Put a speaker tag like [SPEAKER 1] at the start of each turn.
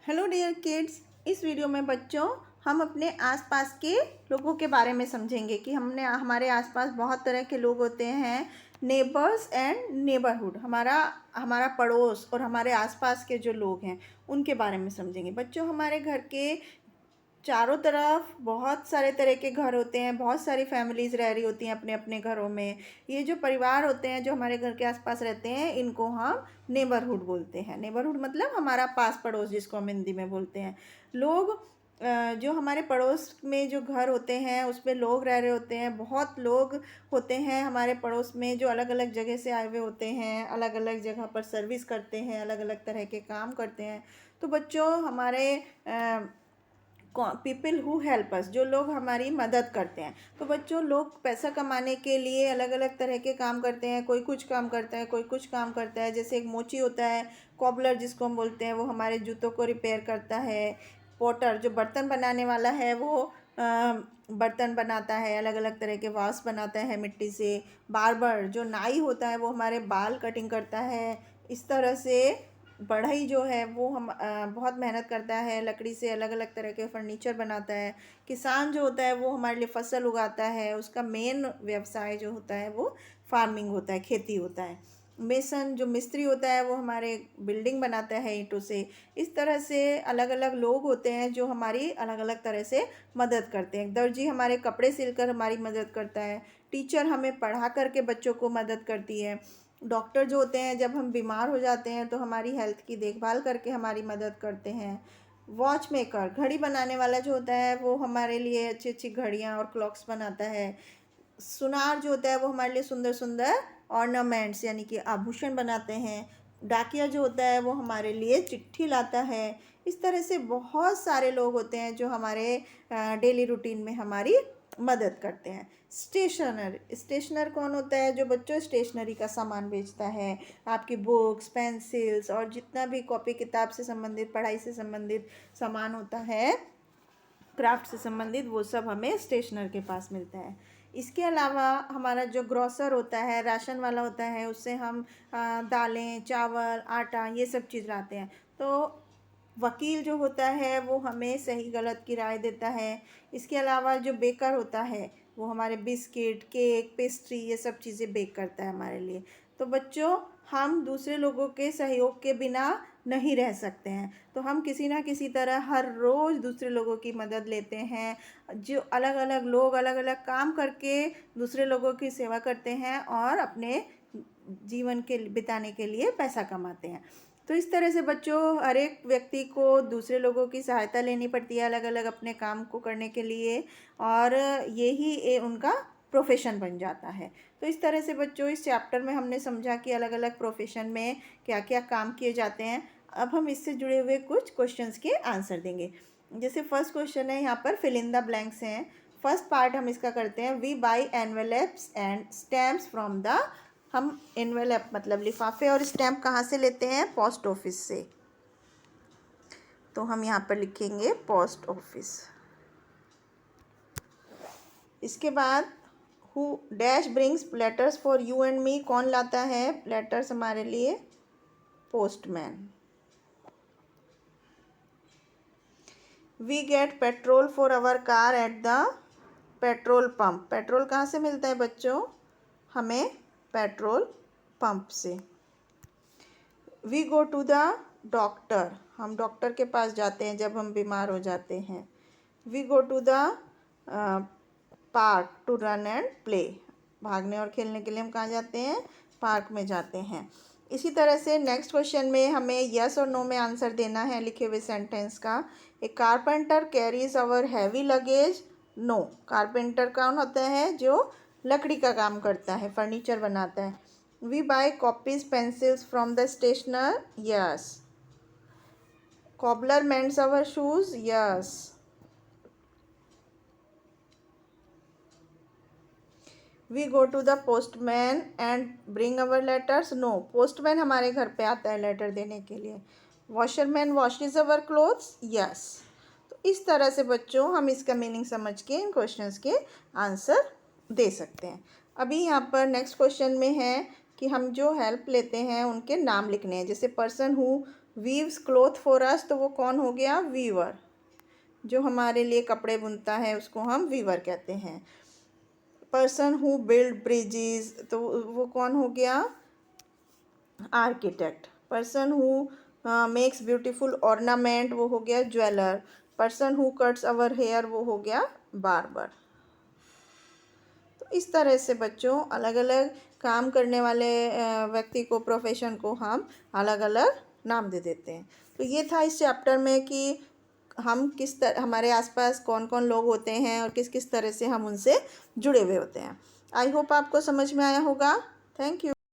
[SPEAKER 1] Hello dear kids. इस video में बच्चों हम अपने आसपास के लोगों के बारे में समझेंगे कि हमारे आसपास बहुत तरह के लोग होते हैं। नेबर्स एंड नेबरहुड, हमारा पड़ोस और हमारे आसपास के जो लोग हैं उनके बारे में समझेंगे। बच्चों, हमारे घर के चारों तरफ बहुत सारे तरह के घर होते हैं, बहुत सारी फैमिलीज़ रह रही होती हैं अपने अपने घरों में। ये जो परिवार होते हैं जो हमारे घर के आसपास रहते हैं, इनको हम नेबरहुड बोलते हैं। नेबरहुड मतलब हमारा पास पड़ोस, जिसको हम हिंदी में बोलते हैं। लोग जो हमारे पड़ोस में जो घर होते हैं उसमें लोग रह रहे होते हैं। बहुत लोग होते हैं हमारे पड़ोस में जो अलग अलग जगह से आए हुए होते हैं, अलग अलग जगह पर सर्विस करते हैं, अलग अलग तरह के काम करते हैं। तो बच्चों, हमारे पीपल हु हेल्प अस, जो लोग हमारी मदद करते हैं। तो बच्चों, लोग पैसा कमाने के लिए अलग अलग तरह के काम करते हैं। कोई कुछ काम करता है, कोई कुछ काम करता है। जैसे एक मोची होता है, कॉबलर जिसको हम बोलते हैं, वो हमारे जूतों को रिपेयर करता है। पोटर जो बर्तन बनाने वाला है, वो बर्तन बनाता है, अलग अलग तरह के वास बनाता है मिट्टी से। बार्बर जो नाई होता है, वो हमारे बाल कटिंग करता है। इस तरह से बढ़ई जो है वो हम बहुत मेहनत करता है, लकड़ी से अलग अलग तरह के फर्नीचर बनाता है। किसान जो होता है वो हमारे लिए फसल उगाता है, उसका मेन व्यवसाय जो होता है वो फार्मिंग होता है, खेती होता है। मेसन जो मिस्त्री होता है वो हमारे बिल्डिंग बनाता है ईंटों से। इस तरह से अलग अलग लोग होते हैं जो हमारी अलग अलग तरह से मदद करते हैं। दर्जी हमारे कपड़े सिलकर हमारी मदद करता है। टीचर हमें पढ़ा करके बच्चों को मदद करती है। डॉक्टर जो होते हैं, जब हम बीमार हो जाते हैं तो हमारी हेल्थ की देखभाल करके हमारी मदद करते हैं। वॉच मेकर घड़ी बनाने वाला जो होता है वो हमारे लिए अच्छी अच्छी घड़ियाँ और क्लॉक्स बनाता है। सुनार जो होता है वो हमारे लिए सुंदर सुंदर ऑर्नामेंट्स यानी कि आभूषण बनाते हैं। डाकिया जो होता है वो हमारे लिए चिट्ठी लाता है। इस तरह से बहुत सारे लोग होते हैं जो हमारे डेली रूटीन में हमारी मदद करते हैं। स्टेशनर कौन होता है? जो बच्चों स्टेशनरी का सामान बेचता है। आपकी बुक्स, पेंसिल्स और जितना भी कॉपी किताब से संबंधित, पढ़ाई से संबंधित सामान होता है, क्राफ्ट से संबंधित, वो सब हमें स्टेशनर के पास मिलता है। इसके अलावा हमारा जो ग्रोसर होता है, राशन वाला होता है, उससे हम दालें, चावल, आटा, ये सब चीज़ लाते हैं। तो वकील जो होता है वो हमें सही गलत की राय देता है। इसके अलावा जो बेकर होता है वो हमारे बिस्किट, केक, पेस्ट्री, ये सब चीज़ें बेक करता है हमारे लिए। तो बच्चों, हम दूसरे लोगों के सहयोग के बिना नहीं रह सकते हैं। तो हम किसी ना किसी तरह हर रोज़ दूसरे लोगों की मदद लेते हैं। जो अलग अलग लोग अलग अलग काम करके दूसरे लोगों की सेवा करते हैं और अपने जीवन के बिताने के लिए पैसा कमाते हैं। तो इस तरह से बच्चों, हर एक व्यक्ति को दूसरे लोगों की सहायता लेनी पड़ती है अलग अलग अपने काम को करने के लिए, और यही उनका प्रोफेशन बन जाता है। तो इस तरह से बच्चों, इस चैप्टर में हमने समझा कि अलग अलग प्रोफेशन में क्या क्या काम किए जाते हैं। अब हम इससे जुड़े हुए कुछ क्वेश्चंस के आंसर देंगे। जैसे फर्स्ट क्वेश्चन है, यहाँ पर फिल इन द ब्लैंक्स हैं। फर्स्ट पार्ट हम इसका करते हैं। We buy envelopes and stamps from the, हम एनवेलप मतलब लिफाफे और स्टैम्प कहाँ से लेते हैं? पोस्ट ऑफिस से। तो हम यहाँ पर लिखेंगे पोस्ट ऑफिस। इसके बाद who dash brings letters for you and me, कौन लाता है लेटर्स हमारे लिए? Postman. We get petrol for our car at the petrol pump. Petrol कहाँ से मिलता है बच्चों? हमें पेट्रोल पंप से। We go to the doctor, हम डॉक्टर के पास जाते हैं जब हम बीमार हो जाते हैं। We go to the park to run and play, भागने और खेलने के लिए हम कहाँ जाते हैं? पार्क में जाते हैं। इसी तरह से नेक्स्ट क्वेश्चन में हमें यस और नो में आंसर देना है लिखे हुए सेंटेंस का। ए कारपेंटर कैरीज अवर हैवी लगेज। नो, कारपेंटर कौन होता है? जो लकड़ी का काम करता है, फर्नीचर बनाता है। We buy copies pencils from the stationer. Yes. Cobbler mends our shoes. Yes. We go to the postman and bring our letters. No, postman हमारे घर पे आता है लेटर देने के लिए। Washerman washes our clothes. Yes. तो इस तरह से बच्चों, हम इसका मीनिंग समझ के इन क्वेश्चंस के आंसर दे सकते हैं। अभी यहाँ पर नेक्स्ट क्वेश्चन में है कि हम जो हेल्प लेते हैं उनके नाम लिखने हैं। जैसे person who weaves cloth for us, तो वो कौन हो गया? वीवर। जो हमारे लिए कपड़े बुनता है उसको हम वीवर कहते हैं। पर्सन हु बिल्ड ब्रिजेस, तो वो कौन हो गया? Architect. Person who makes beautiful ornament, वो हो गया jeweller. Person who cuts our hair, वो हो गया बार्बर। तो इस तरह से बच्चों अलग अलग काम करने वाले व्यक्ति को, प्रोफेशन को हम अलग अलग नाम दे देते हैं। तो ये था इस चैप्टर में कि हम किस तरह, हमारे आसपास कौन कौन लोग होते हैं और किस किस तरह से हम उनसे जुड़े हुए होते हैं। आई होप आपको समझ में आया होगा। Thank you.